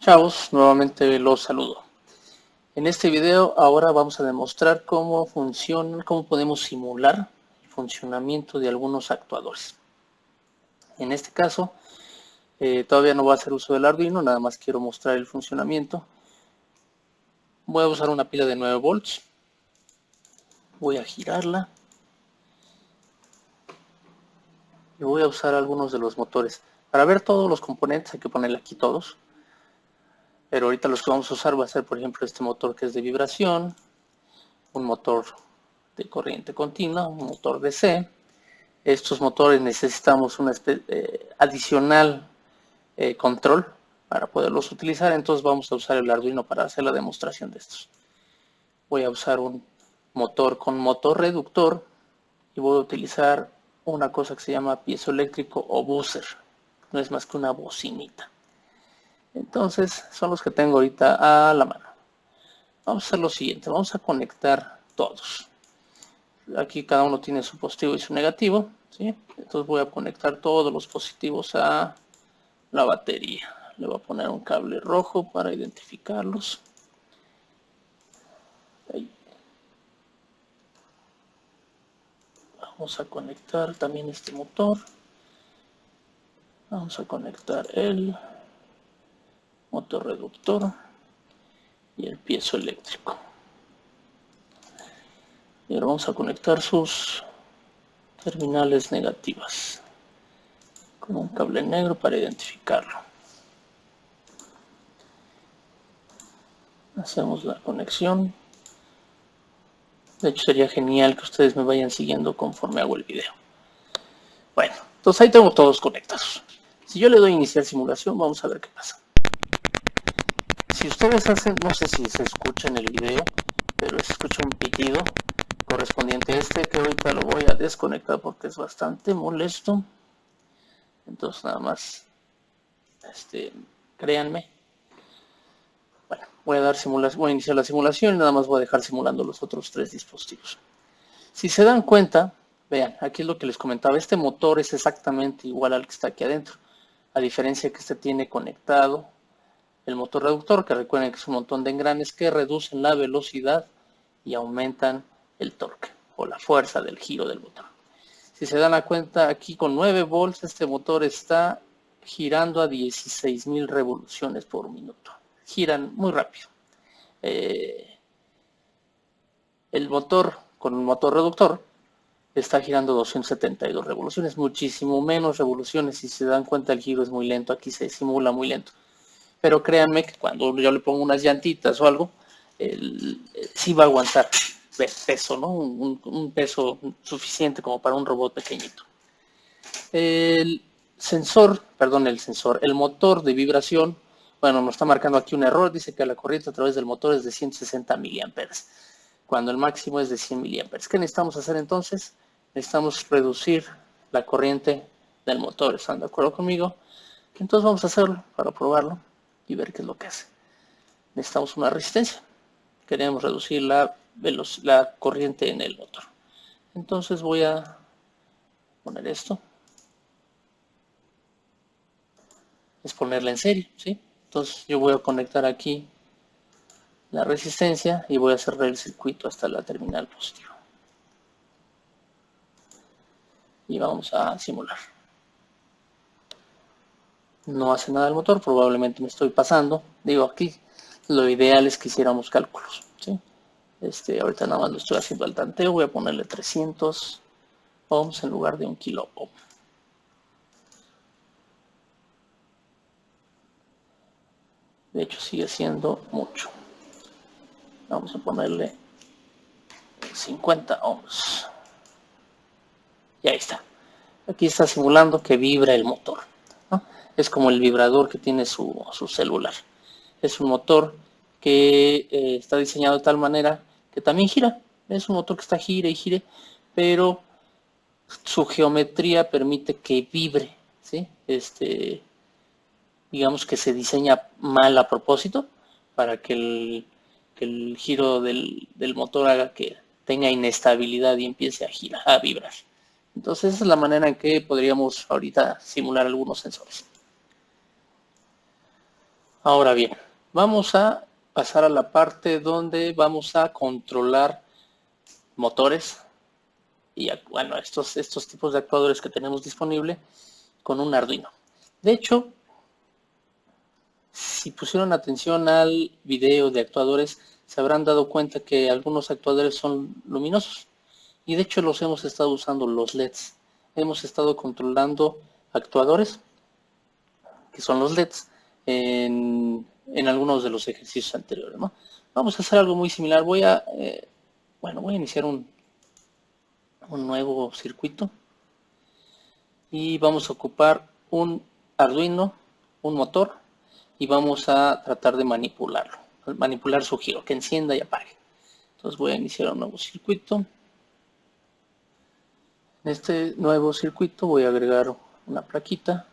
Chavos, nuevamente los saludo. En este video ahora vamos a demostrar cómo podemos simular el funcionamiento de algunos actuadores. En este caso, todavía no voy a hacer uso del Arduino, nada más quiero mostrar el funcionamiento. Voy a usar una pila de 9 volts. Voy a girarla. Y voy a usar algunos de los motores. Para ver todos los componentes hay que ponerle aquí todos. Pero ahorita los que vamos a usar va a ser, por ejemplo, este motor que es de vibración, un motor de corriente continua, un motor DC. Estos motores necesitamos una adicional control para poderlos utilizar, entonces vamos a usar el Arduino para hacer la demostración de estos. Voy a usar un motor con motor reductor y voy a utilizar una cosa que se llama piezoeléctrico o buzzer, no es más que una bocinita. Entonces son los que tengo ahorita a la mano. Vamos a hacer lo siguiente, vamos a conectar todos. Aquí cada uno tiene su positivo y su negativo, ¿sí? Entonces voy a conectar todos los positivos a la batería. Le voy a poner un cable rojo para identificarlos. Ahí. Vamos a conectar también este motor. Vamos a conectar el motor reductor y el piezoeléctrico. Y ahora vamos a conectar sus terminales negativas con un cable negro para identificarlo. Hacemos la conexión. De hecho sería genial que ustedes me vayan siguiendo conforme hago el video. Bueno, entonces ahí tengo todos conectados. Si yo le doy iniciar simulación, vamos a ver qué pasa. Si ustedes hacen, no sé si se escucha en el video, pero se escucha un pitido correspondiente a este, que ahorita lo voy a desconectar porque es bastante molesto. Entonces nada más, créanme. Bueno, voy a iniciar la simulación y nada más voy a dejar simulando los otros 3 dispositivos. Si se dan cuenta, vean, aquí es lo que les comentaba, este motor es exactamente igual al que está aquí adentro, a diferencia que este tiene conectado el motor reductor, que recuerden que es un montón de engranes que reducen la velocidad y aumentan el torque o la fuerza del giro del motor. Si se dan cuenta, aquí con 9 volts este motor está girando a 16.000 revoluciones por minuto. Giran muy rápido. El motor con un motor reductor está girando 272 revoluciones, muchísimo menos revoluciones. Si se dan cuenta, el giro es muy lento, aquí se simula muy lento. Pero créanme que cuando yo le pongo unas llantitas o algo, sí va a aguantar peso, ¿no? Un peso suficiente como para un robot pequeñito. El motor de vibración, bueno, nos está marcando aquí un error, dice que la corriente a través del motor es de 160 miliamperes, cuando el máximo es de 100 miliamperes. ¿Qué necesitamos hacer entonces? Necesitamos reducir la corriente del motor, ¿están de acuerdo conmigo? Entonces vamos a hacerlo para probarlo y ver qué es lo que hace. Necesitamos una resistencia. Queremos reducir la corriente en el motor. Entonces voy a poner esto. Es ponerla en serie, ¿sí? Entonces yo voy a conectar aquí la resistencia y voy a cerrar el circuito hasta la terminal positiva. Y vamos a simular. No hace nada el motor, probablemente me estoy pasando. Digo, aquí lo ideal es que hiciéramos cálculos, ¿sí? Ahorita nada más lo estoy haciendo al tanteo. Voy a ponerle 300 ohms en lugar de 1 kilo ohm. De hecho sigue siendo mucho. Vamos a ponerle 50 ohms. Y ahí está. Aquí está simulando que vibra el motor, ¿no? Es como el vibrador que tiene su celular. Es un motor que está diseñado de tal manera que también gira. Es un motor que está gire y gire, pero su geometría permite que vibre, ¿sí? Digamos que se diseña mal a propósito para que el giro del motor haga que tenga inestabilidad y empiece a girar, a vibrar. Entonces esa es la manera en que podríamos ahorita simular algunos sensores. Ahora bien, vamos a pasar a la parte donde vamos a controlar motores y bueno, estos tipos de actuadores que tenemos disponible con un Arduino. De hecho, si pusieron atención al video de actuadores, se habrán dado cuenta que algunos actuadores son luminosos. Y de hecho los hemos estado usando los LEDs. Hemos estado controlando actuadores, que son los LEDs, en algunos de los ejercicios anteriores, ¿no? Vamos a hacer algo muy similar. Voy a iniciar un nuevo circuito y vamos a ocupar un Arduino, un motor, y vamos a tratar de manipularlo, manipular su giro, que encienda y apague. Entonces voy a iniciar un nuevo circuito. En este nuevo circuito voy a agregar una plaquita.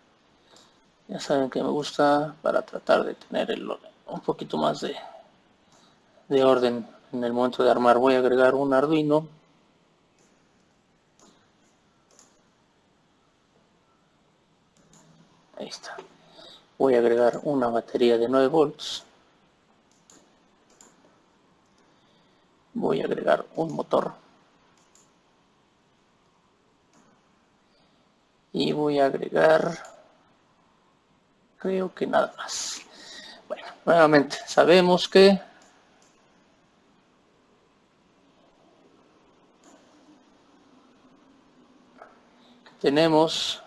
Ya saben que me gusta para tratar de tener un poquito más de orden en el momento de armar. Voy a agregar un Arduino. Ahí está. Voy a agregar una batería de 9 volts. Voy a agregar un motor. Y voy a agregar, creo que nada más. Bueno, nuevamente, sabemos que tenemos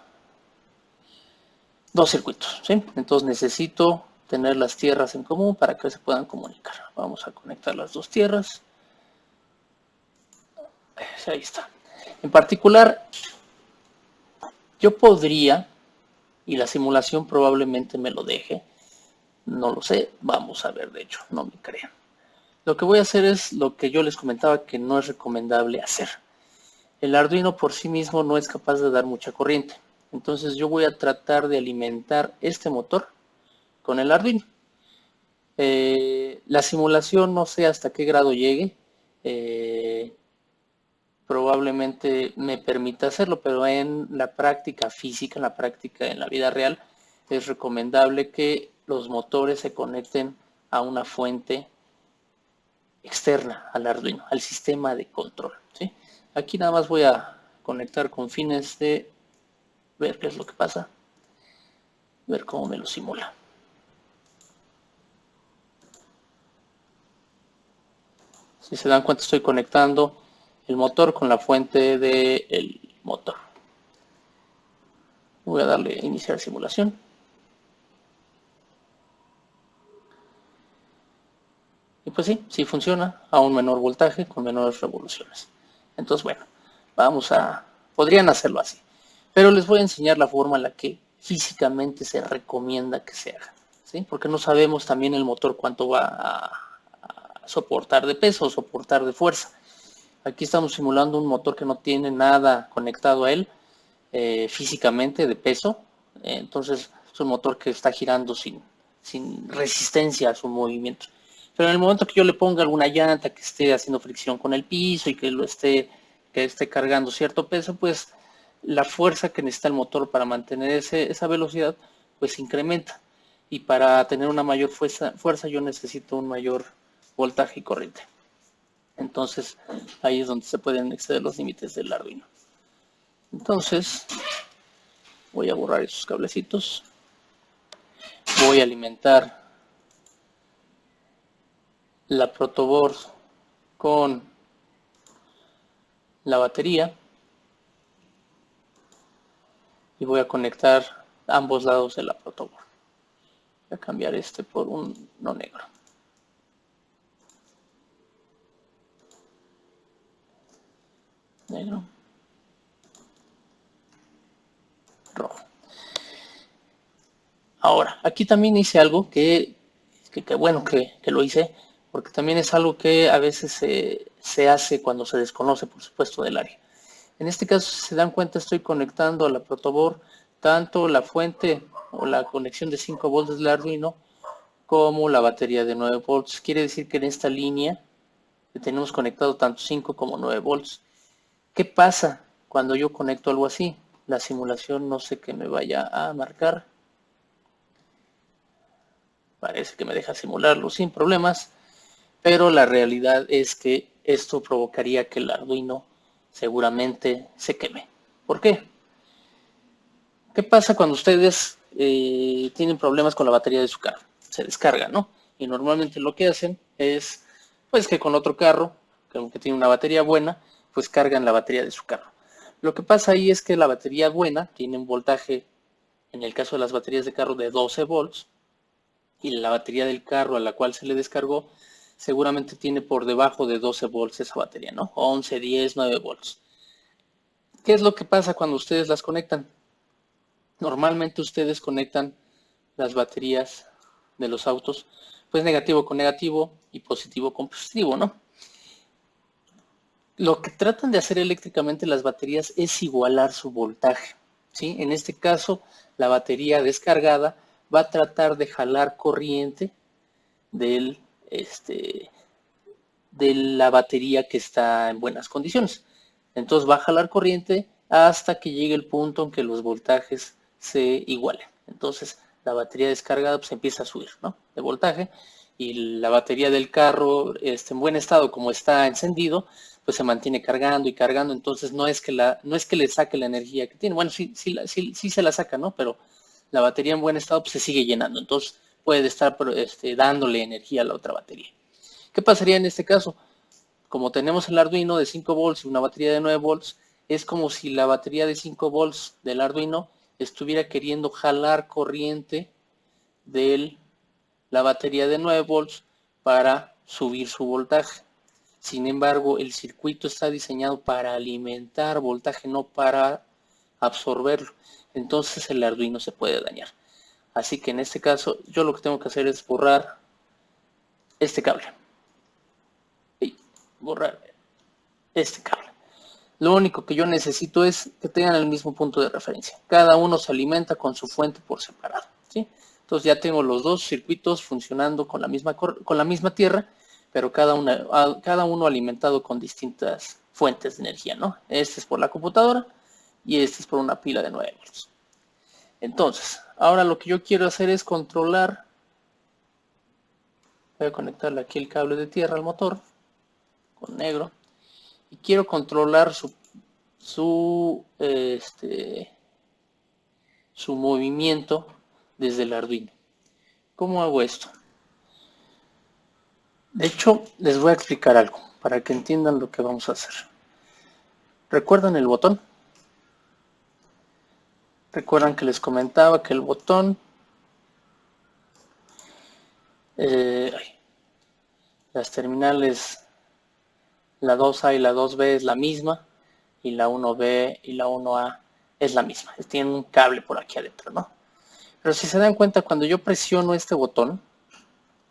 dos circuitos, ¿sí? Entonces necesito tener las tierras en común para que se puedan comunicar. Vamos a conectar las dos tierras. Ahí está. En particular, yo podría, y la simulación probablemente me lo deje, no lo sé, vamos a ver, de hecho, no me crean. Lo que voy a hacer es lo que yo les comentaba que no es recomendable hacer. El Arduino por sí mismo no es capaz de dar mucha corriente. Entonces yo voy a tratar de alimentar este motor con el Arduino. La simulación no sé hasta qué grado llegue. Probablemente me permita hacerlo, pero en la práctica física, en la práctica en la vida real, es recomendable que los motores se conecten a una fuente externa al Arduino, al sistema de control, ¿sí? Aquí nada más voy a conectar con fines de ver qué es lo que pasa, ver cómo me lo simula. Si se dan cuenta, estoy conectando el motor con la fuente del motor. Voy a darle a iniciar simulación. Y pues sí funciona a un menor voltaje con menores revoluciones. Entonces, bueno, podrían hacerlo así. Pero les voy a enseñar la forma en la que físicamente se recomienda que se haga, ¿sí? Porque no sabemos también el motor cuánto va a soportar de peso o soportar de fuerza. Aquí estamos simulando un motor que no tiene nada conectado a él físicamente de peso. Entonces es un motor que está girando sin resistencia a su movimiento. Pero en el momento que yo le ponga alguna llanta que esté haciendo fricción con el piso y que esté cargando cierto peso, pues la fuerza que necesita el motor para mantener esa velocidad, pues incrementa. Y para tener una mayor fuerza yo necesito un mayor voltaje y corriente. Entonces ahí es donde se pueden exceder los límites del Arduino. Entonces voy a borrar esos cablecitos. Voy a alimentar la protoboard con la batería y voy a conectar ambos lados de la protoboard. Voy a cambiar este por un no negro. Negro. Rojo. Ahora, aquí también hice algo que bueno que lo hice, porque también es algo que a veces se hace cuando se desconoce, por supuesto, del área. En este caso, si se dan cuenta, estoy conectando a la protoboard tanto la fuente o la conexión de 5 volts del Arduino como la batería de 9 volts. Quiere decir que en esta línea tenemos conectado tanto 5 como 9 volts. ¿Qué pasa cuando yo conecto algo así? La simulación no sé qué me vaya a marcar. Parece que me deja simularlo sin problemas, pero la realidad es que esto provocaría que el Arduino seguramente se queme. ¿Por qué? ¿Qué pasa cuando ustedes tienen problemas con la batería de su carro? Se descarga, ¿no? Y normalmente lo que hacen es, pues que con otro carro, que aunque tiene una batería buena, pues cargan la batería de su carro. Lo que pasa ahí es que la batería buena tiene un voltaje, en el caso de las baterías de carro, de 12 volts, y la batería del carro a la cual se le descargó seguramente tiene por debajo de 12 volts esa batería, ¿no? 11, 10, 9 volts. ¿Qué es lo que pasa cuando ustedes las conectan? Normalmente ustedes conectan las baterías de los autos, pues negativo con negativo y positivo con positivo, ¿no? Lo que tratan de hacer eléctricamente las baterías es igualar su voltaje, ¿sí? En este caso, la batería descargada va a tratar de jalar corriente del, de la batería que está en buenas condiciones. Entonces va a jalar corriente hasta que llegue el punto en que los voltajes se igualen. Entonces la batería descargada pues empieza a subir, ¿no? De voltaje, y la batería del carro en buen estado, como está encendido, pues se mantiene cargando y cargando. Entonces no es que le saque la energía que tiene. Bueno, sí se la saca, ¿no? Pero la batería en buen estado pues se sigue llenando. Entonces puede estar dándole energía a la otra batería. ¿Qué pasaría en este caso? Como tenemos el Arduino de 5 volts y una batería de 9 volts, es como si la batería de 5 volts del Arduino estuviera queriendo jalar corriente de la batería de 9 volts para subir su voltaje. Sin embargo, el circuito está diseñado para alimentar voltaje, no para absorberlo. Entonces el Arduino se puede dañar. Así que en este caso, yo lo que tengo que hacer es borrar este cable. Borrar este cable. Lo único que yo necesito es que tengan el mismo punto de referencia. Cada uno se alimenta con su fuente por separado, ¿sí? Entonces ya tengo los dos circuitos funcionando con la misma tierra, pero cada uno alimentado con distintas fuentes de energía, ¿no? Este es por la computadora y este es por una pila de 9 volts. Entonces, ahora lo que yo quiero hacer es controlar. Voy a conectarle aquí el cable de tierra al motor con negro. Y quiero controlar su movimiento desde el Arduino. ¿Cómo hago esto? De hecho, les voy a explicar algo para que entiendan lo que vamos a hacer. ¿Recuerdan el botón? Recuerdan que les comentaba que el botón, las terminales, la 2A y la 2B es la misma, y la 1B y la 1A es la misma. Tienen un cable por aquí adentro, ¿no? Pero si se dan cuenta, cuando yo presiono este botón,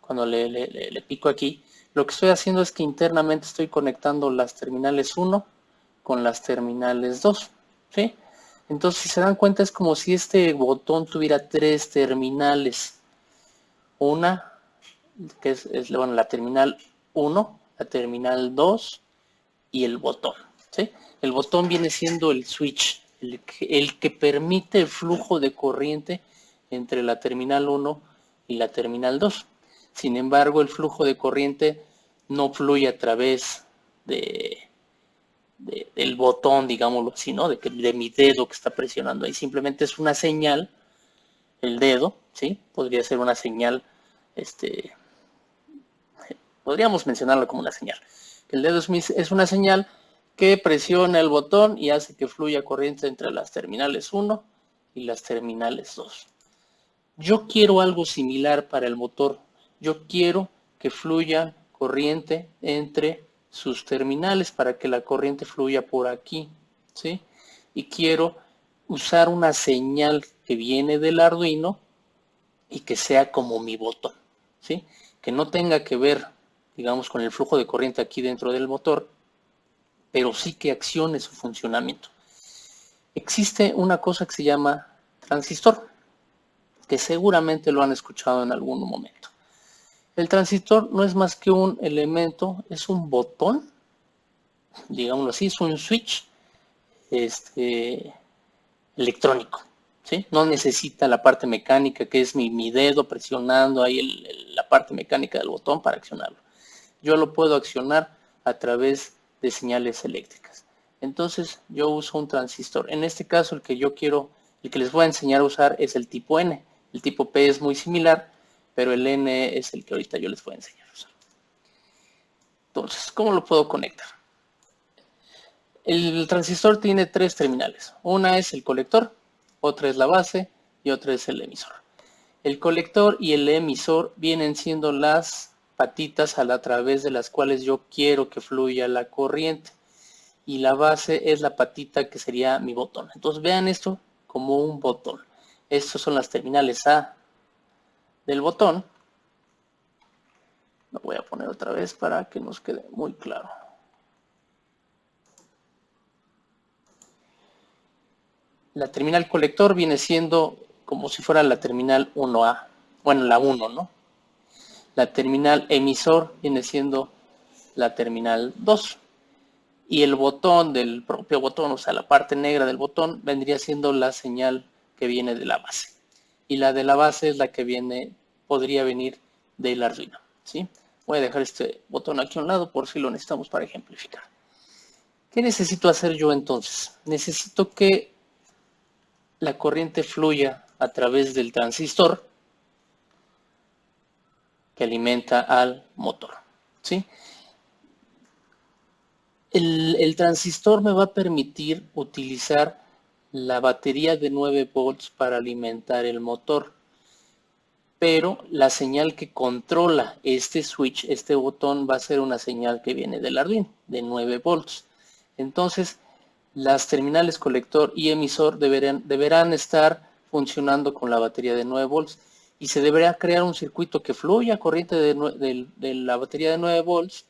cuando le pico aquí, lo que estoy haciendo es que internamente estoy conectando las terminales 1 con las terminales 2, ¿sí? Entonces, si se dan cuenta, es como si este botón tuviera tres terminales. Una, que es bueno, la terminal 1, la terminal 2 y el botón, ¿sí? El botón viene siendo el switch, el que permite el flujo de corriente entre la terminal 1 y la terminal 2. Sin embargo, el flujo de corriente no fluye a través del botón, digámoslo así, ¿no? De mi dedo que está presionando ahí. Simplemente es una señal, el dedo, ¿sí? Podría ser una señal, podríamos mencionarlo como una señal. El dedo es una señal que presiona el botón y hace que fluya corriente entre las terminales 1 y las terminales 2. Yo quiero algo similar para el motor. Yo quiero que fluya corriente entre sus terminales para que la corriente fluya por aquí, ¿sí? Y quiero usar una señal que viene del Arduino y que sea como mi botón, ¿sí? Que no tenga que ver, digamos, con el flujo de corriente aquí dentro del motor, pero sí que accione su funcionamiento. Existe una cosa que se llama transistor, que seguramente lo han escuchado en algún momento. El transistor no es más que un elemento, es un botón, digámoslo así, es un switch electrónico, ¿sí? No necesita la parte mecánica, que es mi dedo presionando ahí la parte mecánica del botón para accionarlo. Yo lo puedo accionar a través de señales eléctricas. Entonces yo uso un transistor. En este caso el que les voy a enseñar a usar es el tipo N. El tipo P es muy similar, pero el N es el que ahorita yo les voy a enseñar a usar. Entonces, ¿cómo lo puedo conectar? El transistor tiene 3 terminales. Una es el colector, otra es la base y otra es el emisor. El colector y el emisor vienen siendo las patitas a través de las cuales yo quiero que fluya la corriente. Y la base es la patita que sería mi botón. Entonces vean esto como un botón. Estas son las terminales A del botón. Lo voy a poner otra vez para que nos quede muy claro. La terminal colector viene siendo como si fuera la terminal 1A. Bueno, la 1, ¿no? La terminal emisor viene siendo la terminal 2. Y el botón del propio botón, o sea, la parte negra del botón, vendría siendo la señal que viene de la base. Y la de la base es la que podría venir del Arduino, ¿sí? Voy a dejar este botón aquí a un lado por si lo necesitamos para ejemplificar. ¿Qué necesito hacer yo entonces? Necesito que la corriente fluya a través del transistor que alimenta al motor, ¿sí? El transistor me va a permitir utilizar la batería de 9 volts para alimentar el motor, pero la señal que controla este switch, este botón, va a ser una señal que viene del Arduino, de 9 volts. Entonces, las terminales colector y emisor deberán estar funcionando con la batería de 9 volts y se deberá crear un circuito que fluya corriente de la batería de 9 volts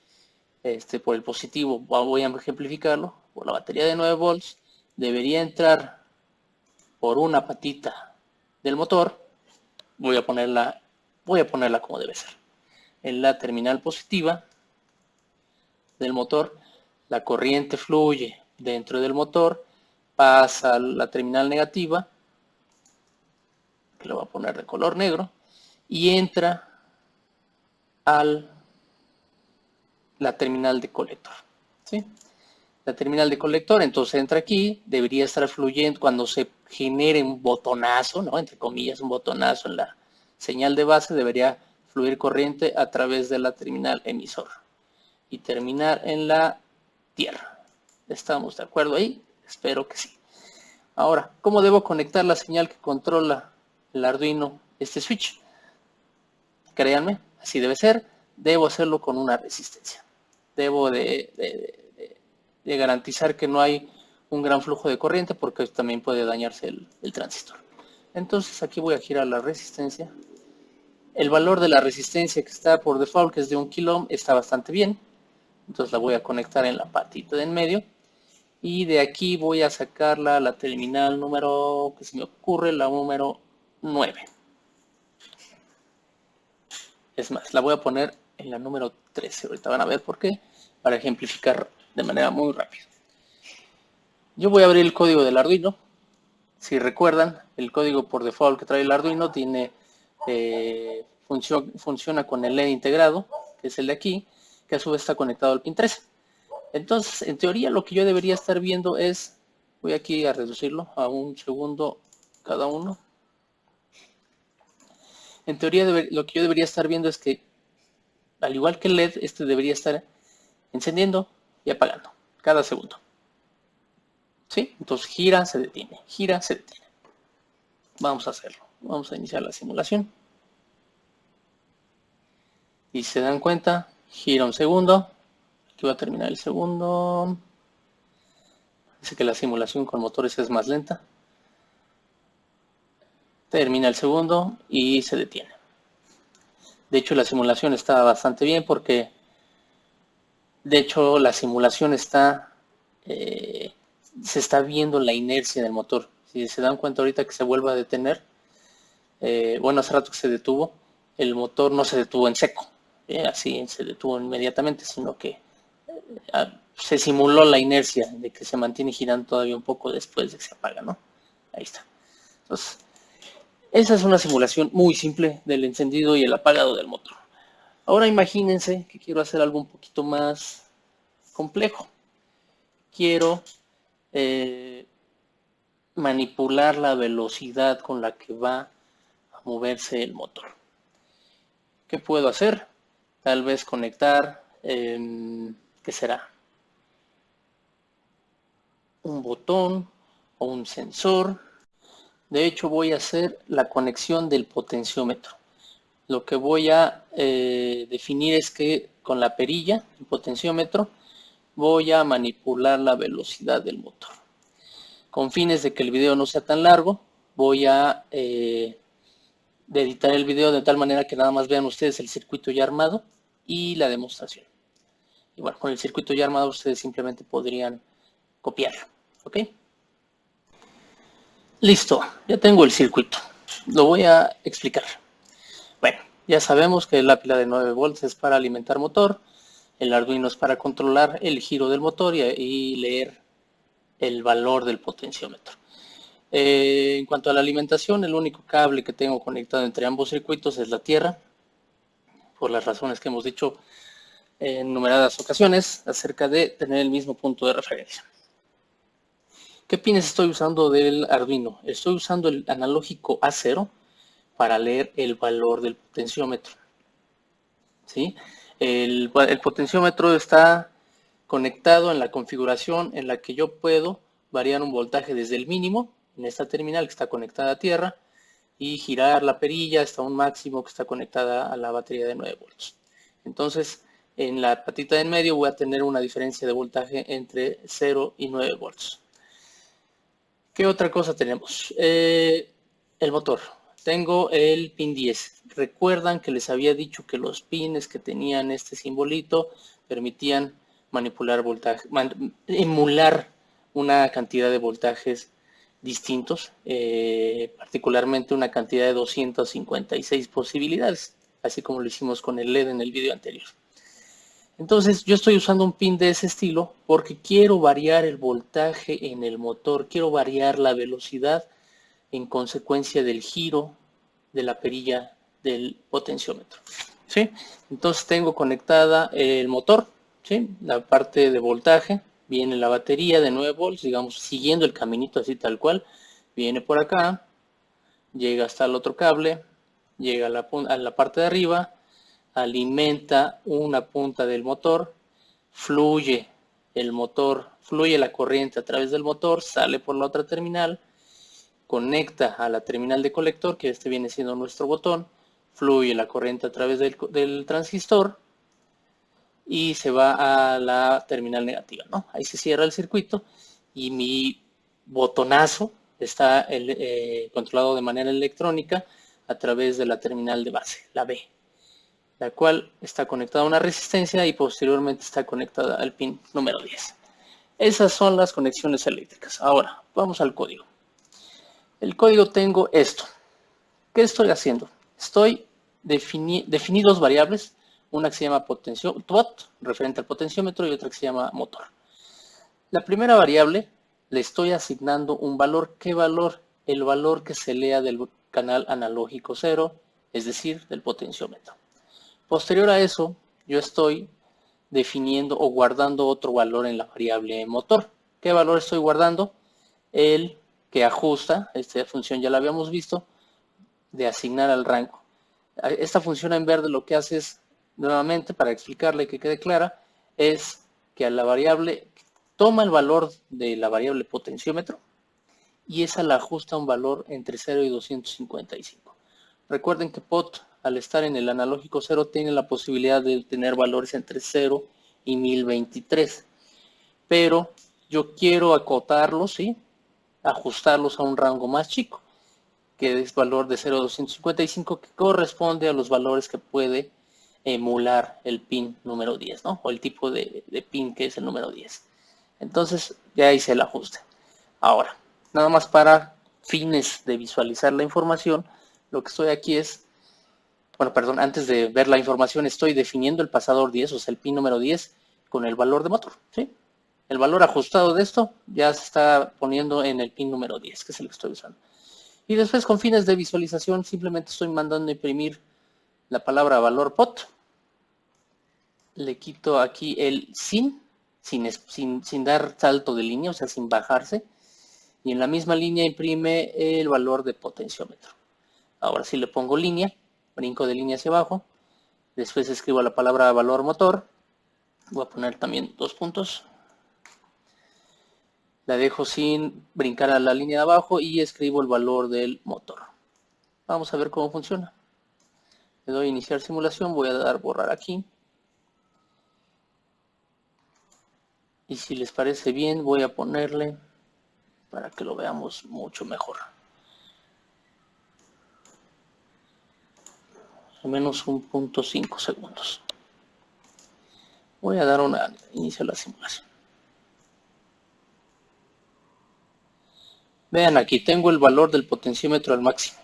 por el positivo. Voy a ejemplificarlo. Por la batería de 9 volts debería entrar por una patita del motor. Voy a ponerla como debe ser. En la terminal positiva del motor, la corriente fluye dentro del motor, pasa a la terminal negativa, que lo voy a poner de color negro, y entra a la terminal de colector, ¿sí? La terminal de colector entonces entra aquí, debería estar fluyendo cuando se genere un botonazo, ¿no? Entre comillas, un botonazo en la señal de base, debería fluir corriente a través de la terminal emisor y terminar en la tierra. ¿Estamos de acuerdo ahí? Espero que sí. Ahora, ¿cómo debo conectar la señal que controla el Arduino, este switch? Créanme, así debe ser. Debo hacerlo con una resistencia. Debo de garantizar que no hay un gran flujo de corriente porque también puede dañarse el transistor. Entonces aquí voy a girar la resistencia. El valor de la resistencia que está por default, que es de 1 kilo ohm, está bastante bien. Entonces la voy a conectar en la patita de en medio. Y de aquí voy a sacarla a la terminal número, que se me ocurre, la número 9. Es más, la voy a poner en la número 13. Ahorita van a ver por qué, para ejemplificar de manera muy rápida. Yo voy a abrir el código del Arduino. Si recuerdan, el código por default que trae el Arduino tiene funciona con el LED integrado, que es el de aquí, que a su vez está conectado al pin 13. Entonces, en teoría, lo que yo debería estar viendo es, voy aquí a reducirlo a 1 segundo cada uno. En teoría, lo que yo debería estar viendo es que, al igual que el LED, este debería estar encendiendo y apagando cada segundo. ¿Sí? Entonces gira, se detiene, gira, se detiene. Vamos a hacerlo. Vamos a iniciar la simulación. Y si se dan cuenta, gira un segundo. Aquí va a terminar el segundo. Dice que la simulación con motores es más lenta. Termina el segundo y se detiene. De hecho, la simulación está bastante bien porque, de hecho, la simulación está, se está viendo la inercia del motor. Si se dan cuenta ahorita que se vuelve a detener, bueno, hace rato que se detuvo, el motor no se detuvo en seco, así se detuvo inmediatamente, sino que se simuló la inercia de que se mantiene girando todavía un poco después de que se apaga, ¿no? Ahí está. Entonces, esa es una simulación muy simple del encendido y el apagado del motor. Ahora imagínense que quiero hacer algo un poquito más complejo. Quiero manipular la velocidad con la que va a moverse el motor. ¿Qué puedo hacer? Tal vez conectar, ¿qué será? Un botón o un sensor. De hecho, voy a hacer la conexión del potenciómetro. Lo que voy a definir es que con la perilla, el potenciómetro, voy a manipular la velocidad del motor. Con fines de que el video no sea tan largo, voy a editar el video de tal manera que nada más vean ustedes el circuito ya armado y la demostración. Y bueno, con el circuito ya armado ustedes simplemente podrían copiarlo, ¿ok? Listo, ya tengo el circuito. Lo voy a explicar. Bueno, ya sabemos que la pila de 9 volts es para alimentar motor, el Arduino es para controlar el giro del motor y leer el valor del potenciómetro. En cuanto a la alimentación, el único cable que tengo conectado entre ambos circuitos es la tierra, por las razones que hemos dicho en numeradas ocasiones acerca de tener el mismo punto de referencia. ¿Qué pines estoy usando del Arduino? Estoy usando el analógico A0 para leer el valor del potenciómetro. ¿Sí? El potenciómetro está conectado en la configuración en la que yo puedo variar un voltaje desde el mínimo, en esta terminal que está conectada a tierra, y girar la perilla hasta un máximo que está conectada a la batería de 9 volts. Entonces, en la patita de en medio voy a tener una diferencia de voltaje entre 0 y 9 volts. ¿Qué otra cosa tenemos? El motor. Tengo el pin 10. Recuerdan que les había dicho que los pines que tenían este simbolito permitían manipular voltaje, emular una cantidad de voltajes distintos, particularmente una cantidad de 256 posibilidades, así como lo hicimos con el LED en el video anterior. Entonces yo estoy usando un pin de ese estilo porque quiero variar el voltaje en el motor, quiero variar la velocidad en consecuencia del giro de la perilla del potenciómetro. ¿Sí? Entonces tengo conectada el motor, ¿sí? La parte de voltaje, viene la batería de 9 volts, digamos, siguiendo el caminito así tal cual, viene por acá, llega hasta el otro cable, llega a la parte de arriba, alimenta una punta del motor, fluye el motor, fluye la corriente a través del motor, sale por la otra terminal, conecta a la terminal de colector, que este viene siendo nuestro botón, fluye la corriente a través del transistor y se va a la terminal negativa, ¿no? Ahí se cierra el circuito y mi botonazo está controlado de manera electrónica a través de la terminal de base, la B, la cual está conectada a una resistencia y posteriormente está conectada al pin número 10. Esas son las conexiones eléctricas. Ahora, vamos al código. El código tengo esto. ¿Qué estoy haciendo? Estoy definí dos variables, una que se llama pot, referente al potenciómetro, y otra que se llama motor. La primera variable le estoy asignando un valor. ¿Qué valor? El valor que se lea del canal analógico 0, es decir, del potenciómetro. Posterior a eso, yo estoy definiendo o guardando otro valor en la variable motor. ¿Qué valor estoy guardando? El que ajusta, esta función ya la habíamos visto, de asignar al rango. Esta función en verde lo que hace es, nuevamente, para explicarle que quede clara, es que a la variable toma el valor de la variable potenciómetro y esa la ajusta a un valor entre 0 y 255. Recuerden que pot, al estar en el analógico 0, tiene la posibilidad de tener valores entre 0 y 1023. Pero yo quiero acotarlos, ¿sí? Ajustarlos a un rango más chico, que es valor de 0 a 255, que corresponde a los valores que puede emular el pin número 10, ¿no? O el tipo de pin que es el número 10. Entonces ya hice el ajuste. Ahora, nada más para fines de visualizar la información, lo que estoy aquí es, bueno, perdón, antes de ver la información estoy definiendo el pasador 10, o sea, el pin número 10, con el valor de motor, ¿sí? El valor ajustado de esto ya se está poniendo en el pin número 10, que es el que estoy usando. Y después, con fines de visualización, simplemente estoy mandando a imprimir la palabra valor pot. Le quito aquí el sin dar salto de línea, o sea, sin bajarse. Y en la misma línea imprime el valor de potenciómetro. Ahora sí le pongo línea, brinco de línea hacia abajo. Después escribo la palabra valor motor. Voy a poner también 2 puntos. La dejo sin brincar a la línea de abajo y escribo el valor del motor. Vamos a ver cómo funciona. Le doy a iniciar simulación, voy a dar borrar aquí. Y si les parece bien, voy a ponerle para que lo veamos mucho mejor. Al menos 1.5 segundos. Voy a dar una inicio a la simulación. Vean, aquí tengo el valor del potenciómetro al máximo.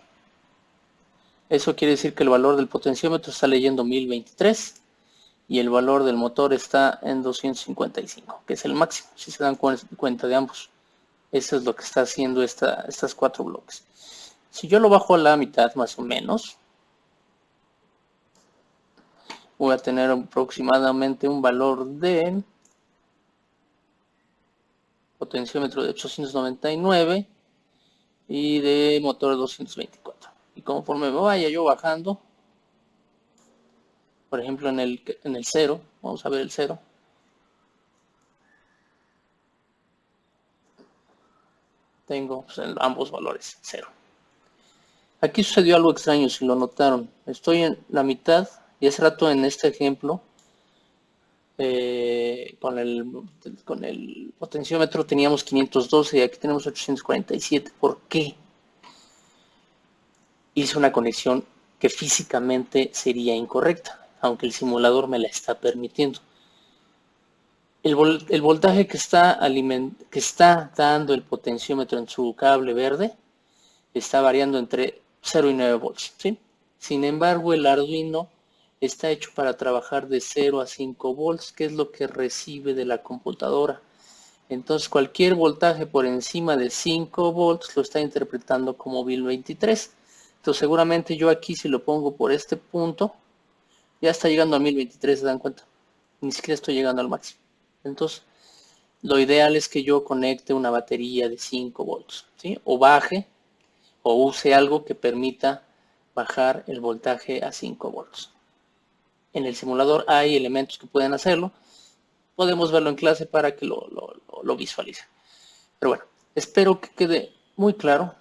Eso quiere decir que el valor del potenciómetro está leyendo 1023 y el valor del motor está en 255, que es el máximo, si se dan cuenta de ambos. Eso es lo que está haciendo estas 4 bloques. Si yo lo bajo a la mitad más o menos, voy a tener aproximadamente un valor de potenciómetro de 899 y de motor 224. Y conforme me vaya yo bajando, por ejemplo en el 0, vamos a ver el 0. Tengo pues, ambos valores 0. Aquí sucedió algo extraño, si lo notaron. Estoy en la mitad y hace rato en este ejemplo con el potenciómetro teníamos 512 y aquí tenemos 847. ¿Por qué? Hice una conexión que físicamente sería incorrecta, aunque el simulador me la está permitiendo. El voltaje que está dando el potenciómetro en su cable verde está variando entre 0 y 9 volts, ¿sí? Sin embargo, el Arduino está hecho para trabajar de 0 a 5 volts, que es lo que recibe de la computadora. Entonces, cualquier voltaje por encima de 5 volts lo está interpretando como 1023. Entonces, seguramente yo aquí, si lo pongo por este punto, ya está llegando a 1023, ¿se dan cuenta? Ni siquiera estoy llegando al máximo. Entonces, lo ideal es que yo conecte una batería de 5 volts, ¿sí? O baje, o use algo que permita bajar el voltaje a 5 volts. En el simulador hay elementos que pueden hacerlo. Podemos verlo en clase para que lo visualicen. Pero bueno, espero que quede muy claro.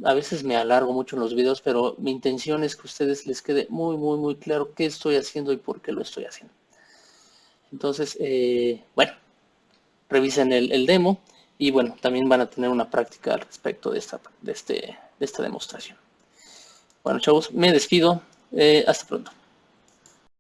A veces me alargo mucho en los videos, pero mi intención es que a ustedes les quede muy claro qué estoy haciendo y por qué lo estoy haciendo. Entonces, bueno, revisen el demo y bueno, también van a tener una práctica al respecto de esta demostración. Bueno, chavos, me despido. Hasta pronto.